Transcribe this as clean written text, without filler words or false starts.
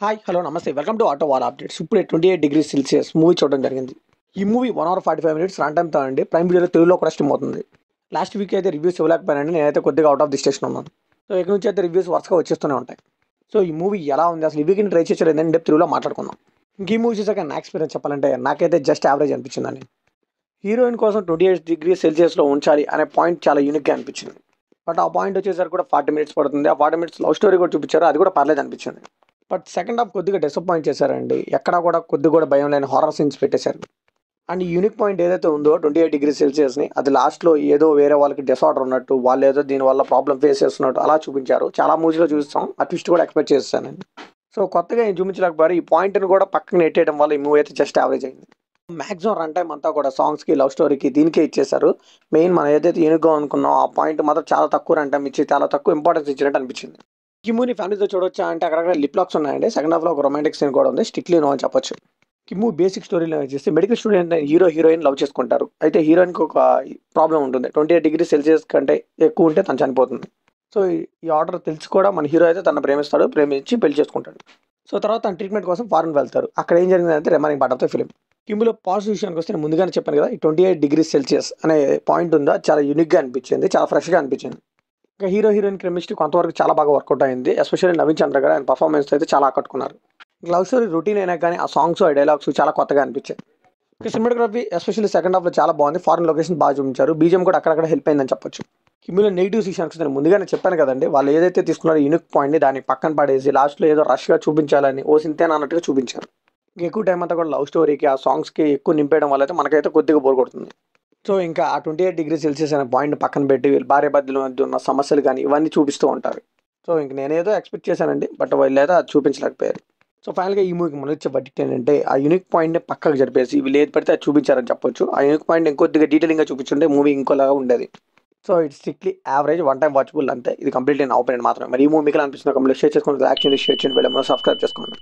Hi hello నమస్తే welcome to auto wall updates. ఇప్పుడు 28 degrees Celsius movie చూడడం జరిగింది. ఈ మూవీ 1 hour 45 minutes రన్ టైమ్తో అండి ప్రైమ్ వీడియోలో తెలుగులో కూడా స్ట్రీమ్ అవుతుంది. లాస్ట్ వీక్ అయితే రివ్యూస్ ఇవ్వలేకపోయానండి, నేనైతే కొద్దిగా అవుట్ ఆఫ్ ది స్టేషన్ ఉన్నాను. సో ఇక్కడ నుంచి అయితే రివ్యూస్ వరుసగా వచ్చేస్తూనే ఉంటాయి. సో ఈ మూవీ ఎలా ఉంది, అసలు ఈ వీక్ని ట్రై చేసేది డెప్త్ తెలుగులో మాట్లాడుకుందాం. ఇంక ఈ మూవీ చూసాక నా ఎక్స్పీరియన్స్ చెప్పాలంటే నాకైతే జస్ట్ యావరేజ్ అనిపించిందండి. హీరోయిన్ కోసం 28 degrees Celsiusలో ఉంచాలి అనే పాయింట్ చాలా యూనిక్గా అనిపించింది. బట్ ఆ పాయింట్ వచ్చేసరికి కూడా 40 minutes పడుతుంది. ఆ 40 minutes లవ్ స్టోరీ కూడా చూపించారు, అది కూడా పర్లేదు అనిపించింది. బట్ సెకండ్ హాఫ్ కొద్దిగా డిసప్పాయింట్ చేశారండి. ఎక్కడా కూడా కొద్దిగా కూడా భయం లేని హారర్ సీన్స్ పెట్టేశారు. అండ్ ఈ యూనిక్ పాయింట్ ఏదైతే ఉందో 28 degrees Celsiusని, అది లాస్ట్లో ఏదో వేరే వాళ్ళకి డిసార్డర్ ఉన్నట్టు, వాళ్ళు ఏదో దీనివల్ల ప్రాబ్లం ఫేస్ చేస్తున్నట్టు అలా చూపించారు. చాలా మూవీస్లో చూస్తాం, ఆ ట్విస్ట్ కూడా ఎక్స్పెక్ట్ చేస్తాను నేను. సో కొత్తగా ఏం చూపించలేకపోయారు. ఈ పాయింట్ని కూడా పక్కన నెట్టేయడం వల్ల ఈ మూవీ అయితే జస్ట్ యావరేజ్ అయింది. మ్యాక్సిమం రన్ టైం అంతా కూడా సాంగ్స్కి, లవ్ స్టోరీకి, దీనికే ఇచ్చేశారు. మెయిన్ మనం ఏదైతే యూనిక్గా అనుకున్నాం ఆ పాయింట్ మాత్రం చాలా తక్కువ రన్ టైం ఇచ్చి చాలా తక్కువ ఇంపార్టెన్స్ ఇచ్చినట్టు అనిపించింది. కిమ్ముని ఫ్యామిలీతో చూడొచ్చా అంటే అక్కడక్కడ లిప్ లాక్స్ ఉన్నాయండి. సెకండ్ హాఫ్లో ఒక రొమాంటిక్ సీన్ కూడా ఉంది, స్ట్రిక్ట్లీ నో అని చెప్పొచ్చు. కిమ్ము బేసిక్ స్టోరీలో చేస్తే మెడికల్ స్టూడెంట్ హీరోయిన్ లవ్ చేసుకుంటారు. అయితే హీరోయిన్కి ఒక ప్రాబ్లం ఉంటుంది, 28 degrees Celsius కంటే ఎక్కువ ఉంటే తను చనిపోతుంది. సో ఈ ఆర్డర్ తెలిసి కూడా మన హీరో అయితే తను ప్రేమిస్తాడు, ప్రేమించి పెళ్లి చేసుకుంటాడు. సో తర్వాత తన ట్రీట్మెంట్ కోసం ఫారెన్ వెళ్తారు. అక్కడ ఏం జరిగిందంటే remaining part of the film. కిమ్ములో పాజిటివ్ విషయానికి వస్తే నేను ముందుగానే చెప్పాను కదా, ఈ 28 degrees Celsius అనే పాయింట్ ఉందా చాలా యూనిక్గా అనిపించింది, చాలా ఫ్రెష్గా అనిపించింది. ఇంకా హీరోయిన్ కెమిస్ట్రీ కొంతవరకు చాలా బాగా వర్కౌట్ అయింది. ఎస్పెషల్లీ నవీన్ చంద్ర గారు ఆయన పర్ఫార్మెన్స్ అయితే చాలా ఆకట్టుకున్నారు. లవ్ స్టోరీ రొటీన్ అయినా కానీ ఆ సాంగ్స్, ఆ డైలాగ్స్ చాలా కొత్తగా అనిపించాయి. ఇంకా సినిమాటోగ్రఫీ ఎస్పెషల్లీ సెకండ్ హాఫ్లో చాలా బాగుంది. ఫారెన్ లొకేషన్ బాగా చూపించారు. బీజిఎం కూడా అక్కడక్కడ హెల్ప్ అయిందని చెప్పొచ్చు. కిమ్ములో నెగిటివ్ విషయానికి నేను ముందుగానే చెప్పాను కదండి, వాళ్ళు ఏదైతే తీసుకున్నారో యూనిక్ పాయింట్ని దాన్ని పక్కన పడేసి లాస్ట్లో ఏదో రష్గా చూపించాలని ఓ సింతేనా అన్నట్టుగా చూపించారు. ఇంకా ఎక్కువ టైం అంతా కూడా లవ్ స్టోరీకి, ఆ సాంగ్స్కి ఎక్కువ నింపేయడం వల్ల అయితే మనకైతే కొద్దిగా బోర్ కొడుతుంది. సో ఇంకా ఆ 28 degrees Celsius అనే పాయింట్ పక్కన పెట్టి వీళ్ళు భార్య భర్తల మధ్య ఉన్న సమస్యలు కానీ ఇవన్నీ చూపిస్తూ ఉంటారు. సో ఇంక నేనేదో ఎక్స్పెక్ట్ చేశానండి, బట్ వీళ్ళు అయితే అది చూపించలేకపోయారు. సో ఫైనల్గా ఈ మూవీకి మనం ఇచ్చే బడ్జెట్ ఏంటంటే ఆ యూనిక్ పాయింట్ని పక్కకు జరిపేసి వీళ్ళు ఏది పడితే అది చూపించారని చెప్పొచ్చు. ఆ యూనిక్ పాయింట్ ఇంకొద్దిగా డీటెయిలింగ్గా చూపించుంటే మూవీ ఇంకోలాగా ఉండేది. So it's strictly average, one time watchable అంతే. ఇది కంప్లీట్లీ నా ఒపీనియన్ మాత్రమే. మరి ఈ మూవీ మీకు అనిపిస్తున్న కంప్లీట్ షేర్ చేసుకోండి, యాక్షన్ షేర్ చేయండి, వెళ్ళి సబ్స్క్రైబ్ చేసుకోండి.